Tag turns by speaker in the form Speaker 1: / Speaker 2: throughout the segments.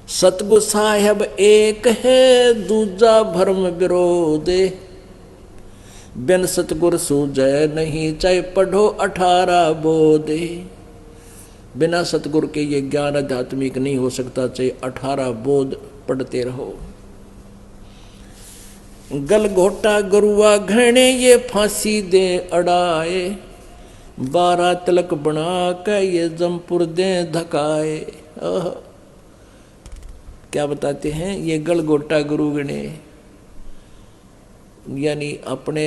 Speaker 1: सतगुरु साहेब एक है दूजा भरम विरोधे, बिन सतगुरु सूझे नहीं चाहे पढ़ो 18 बोधे। बिना सतगुरु के ये ज्ञान आध्यात्मिक नहीं हो सकता, चाहे 18 बोध पढ़ते रहो। गलघोटा गुरुआ घने ये फांसी दे अड़ाए, 12 तिलक बना के ये जमपुर दे धकाए। क्या बताते हैं ये गलघोटा गुरु गणे, यानी अपने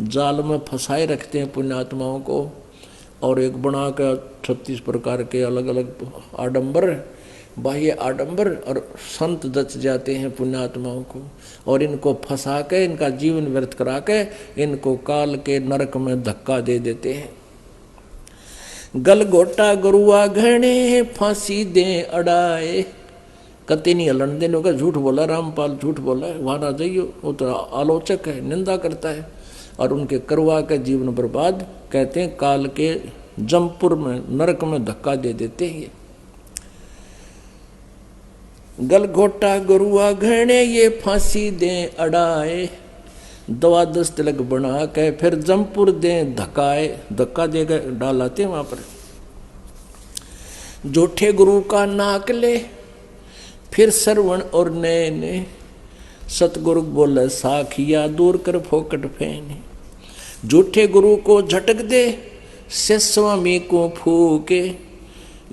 Speaker 1: जाल में फंसाए रखते हैं पुण्यात्माओं को, और एक बना कर 36 प्रकार के अलग अलग आडंबर, बाह्य आडंबर, और संत दच जाते हैं पुण्यात्माओं को, और इनको फंसा के इनका जीवन व्यर्थ करा के इनको काल के नरक में धक्का दे देते हैं। गलघोटा गुरुआ घने फांसी दे अड़ाए, कति नहीं हलन देने का, झूठ बोला रामपाल, झूठ बोला है, वहाँ ना जाइयो, वो तो आलोचक है, निंदा करता है, और उनके करवा के जीवन बर्बाद कहते हैं, काल के जमपुर में नरक में धक्का दे देते हैं। गलघोटा गुरुआ घने ये फांसी दे अड़ाए, 12 तिलक बना के फिर जमपुर दे धक्काए, धक्का देगा डालाते वहां पर। झूठे गुरु का नाक ले फिर श्रवण और नयने, सतगुरु बोले साखिया दूर कर फोकट फेने। झूठे गुरु को झटक दे से स्वामी को फूके,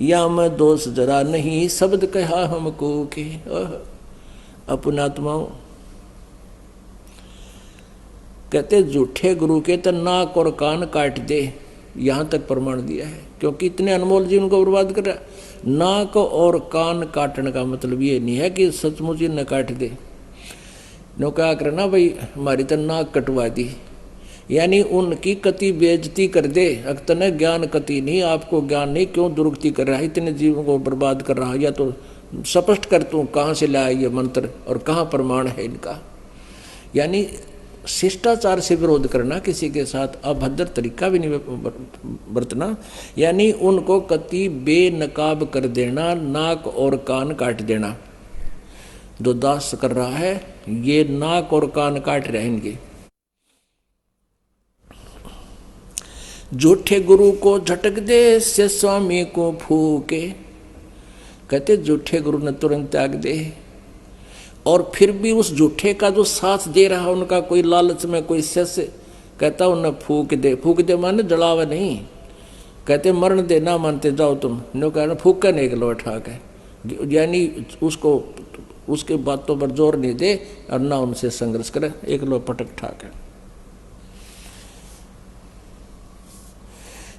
Speaker 1: या मैं दोष जरा नहीं शब्द कहा हमको के। अपनात्माओं कहते झूठे गुरु के तो नाक और कान काट दे, यहां तक प्रमाण दिया है, क्योंकि इतने अनमोल जीवन को बर्बाद कर रहा। नाक और कान काटने का मतलब ये नहीं है कि सचमुच ही न काट दे, नो क्या करना भाई हमारी तो नाक कटवा दी, यानी उनकी कति बेइज्जती कर दे। अक्तने ज्ञान कति नहीं, आपको ज्ञान नहीं, क्यों दुर्गति कर रहा है, इतने जीवन को बर्बाद कर रहा है, या तो स्पष्ट कर तू कहाँ से लाया ये मंत्र और कहाँ प्रमाण है इनका। यानी शिष्टाचार से विरोध करना, किसी के साथ अभद्र तरीका भी नहीं बरतना, यानी उनको कति बेनकाब कर देना, नाक और कान काट देना। जो दास कर रहा है ये नाक और कान काट रहेंगे। झूठे गुरु को झटक दे से स्वामी को फूके, कहते झूठे गुरु ने तुरंत त्याग दे, और फिर भी उस झूठे का जो साथ दे रहा उनका कोई लालच में कोई शिष्य कहता उन्हें फूक दे। फूक दे माने जलावा नहीं, कहते मरण दे, ना मानते जाओ तुम, नो कहना फूक नहीं गलो उठा के, यानी उसको उसके बातों पर जोर नहीं दे और ना उनसे संघर्ष करे, एक लो पटक ठाक है।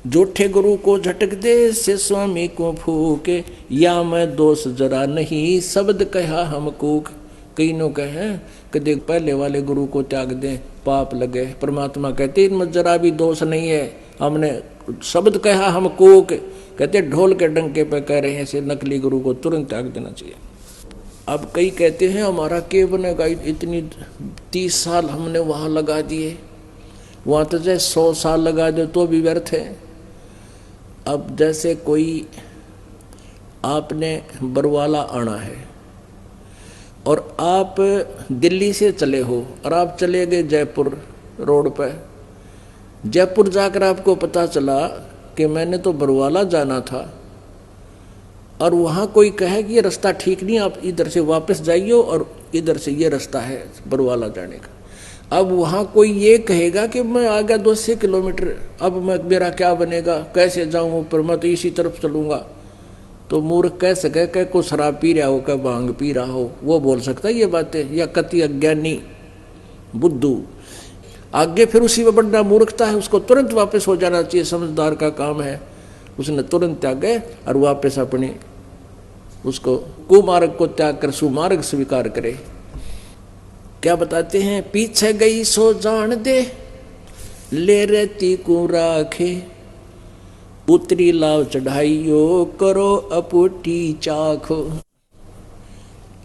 Speaker 1: झूठे गुरु को झटक दे से स्वामी को फूके, या मैं दोष जरा नहीं शब्द कहा हमको। कई नो कहे कि देख पहले वाले गुरु को त्याग दें पाप लगे, परमात्मा कहते इनमें जरा भी दोष नहीं है, हमने शब्द कहा हमको, कहते ढोल के डंके पे कह रहे हैं, से नकली गुरु को तुरंत त्याग देना चाहिए। अब कई कहते हैं हमारा के बनेगा, इतनी 30 साल हमने वहाँ लगा दिए, वहाँ तो जैसे 100 साल लगा दे तो भी व्यर्थ है। अब जैसे कोई आपने बरवाला आना है और आप दिल्ली से चले हो और आप चले गए जयपुर रोड पर, जयपुर जाकर आपको पता चला कि मैंने तो बरवाला जाना था, और वहाँ कोई कहे कि ये रास्ता ठीक नहीं, आप इधर से वापस जाइए और इधर से ये रास्ता है बरवाला जाने का। अब वहाँ कोई ये कहेगा कि मैं आ गया 200 किलोमीटर, अब मैं मेरा क्या बनेगा, कैसे जाऊँ ऊपर, मैं तो इसी तरफ चलूँगा। तो मूर्ख कह सके कि कोई शराब पी रहा हो, क्या भांग पी रहा हो, वो बोल सकता है ये बातें, या कति अज्ञानी बुद्धू। आगे फिर उसी में बढ़ना मूर्खता है, उसको तुरंत वापस हो जाना चाहिए, समझदार का काम है। उसने तुरंत त्यागे और वापस अपने उसको कुमार्ग को त्याग कर सुमार्ग स्वीकार करे। क्या बताते हैं, पीछे गई सो जान दे, ले रहती को राखे, पुत्री लाव चढ़ाइयो करो अपुटी चाखो।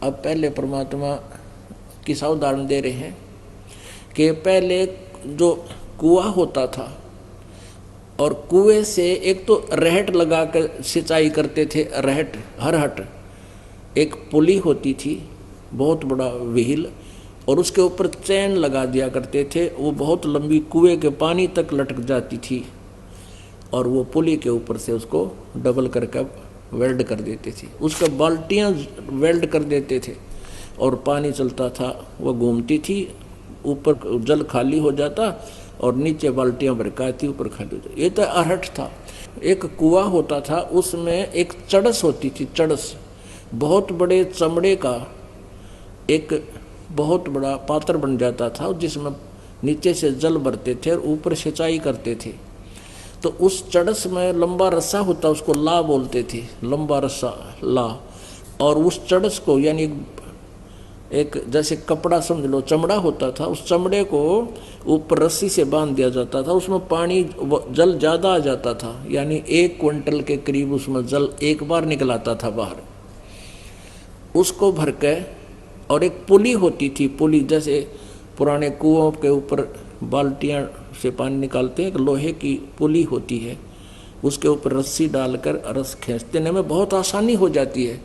Speaker 1: अब पहले परमात्मा की उदाहरण दे रहे हैं कि पहले जो कुआं होता था और कुएं से एक तो रहट लगा कर सिंचाई करते थे, रहट हरहट, एक पुली होती थी, बहुत बड़ा व्हील, और उसके ऊपर चैन लगा दिया करते थे। वो बहुत लंबी कुएं के पानी तक लटक जाती थी, और वो पुली के ऊपर से उसको डबल करके वेल्ड कर देते थे। उसका बाल्टियाँ वेल्ड कर देते थे और पानी चलता था, वो घूमती थी, ऊपर जल खाली हो जाता और नीचे बाल्टियाँ भरकाती, ऊपर खाली हो जाती। ये तो अरहट था। एक कुआं होता था, उसमें एक चड़स होती थी। चड़स बहुत बड़े चमड़े का एक बहुत बड़ा पात्र बन जाता था, जिसमें नीचे से जल भरते थे और ऊपर सिंचाई करते थे। तो उस चड़स में लंबा रस्सा होता, उसको ला बोलते थे, लंबा रस्सा ला। और उस चड़स को यानी एक जैसे कपड़ा समझ लो, चमड़ा होता था, उस चमड़े को ऊपर रस्सी से बांध दिया जाता था। उसमें पानी जल ज़्यादा आ जाता था, यानी 1 क्विंटल के करीब उसमें जल एक बार निकलाता था बाहर। उसको भर के, और एक पुली होती थी, पुली जैसे पुराने कुओं के ऊपर बाल्टियाँ से पानी निकालते हैं, एक लोहे की पुली होती है, उसके ऊपर रस्सी डालकर रस खींचने में बहुत आसानी हो जाती है।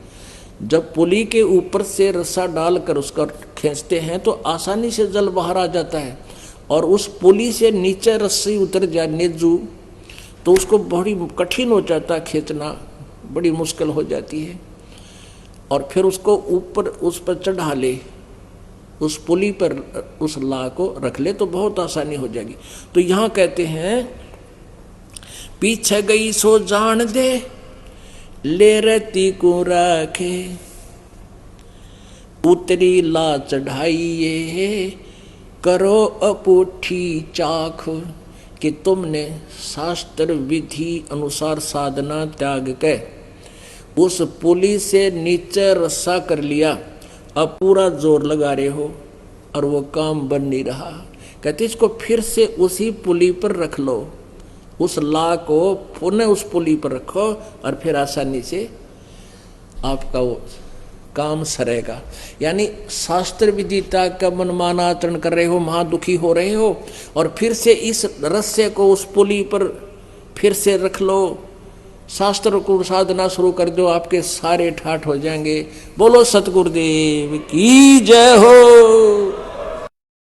Speaker 1: जब पुली के ऊपर से रस्सा डालकर उसका खींचते हैं तो आसानी से जल बाहर आ जाता है, और उस पुली से नीचे रस्सी उतर जाए नेजू, तो उसको बड़ी कठिन हो जाता है खींचना, बड़ी मुश्किल हो जाती है। और फिर उसको ऊपर उस पर चढ़ा ले, उस पुली पर उस ला को रख ले तो बहुत आसानी हो जाएगी। तो यहाँ कहते हैं पीछे गई सो जान दे, ले रती को रखे, उतरी ला चढ़ाइए, करो अपूठी चाख। कि तुमने शास्त्र विधि अनुसार साधना त्याग के उस पुली से नीचे रस्सा कर लिया, अब पूरा जोर लगा रहे हो और वो काम बन नहीं रहा। कहते इसको फिर से उसी पुली पर रख लो, उस ला को पुनः उस पुली पर रखो और फिर आसानी से आपका वो काम सरेगा। यानी शास्त्र विदिता का मनमाना आचरण कर रहे हो, महादुखी हो रहे हो, और फिर से इस रस्से को उस पुली पर फिर से रख लो, शास्त्र को साधना शुरू कर दो, आपके सारे ठाठ हो जाएंगे। बोलो सतगुरुदेव की जय हो।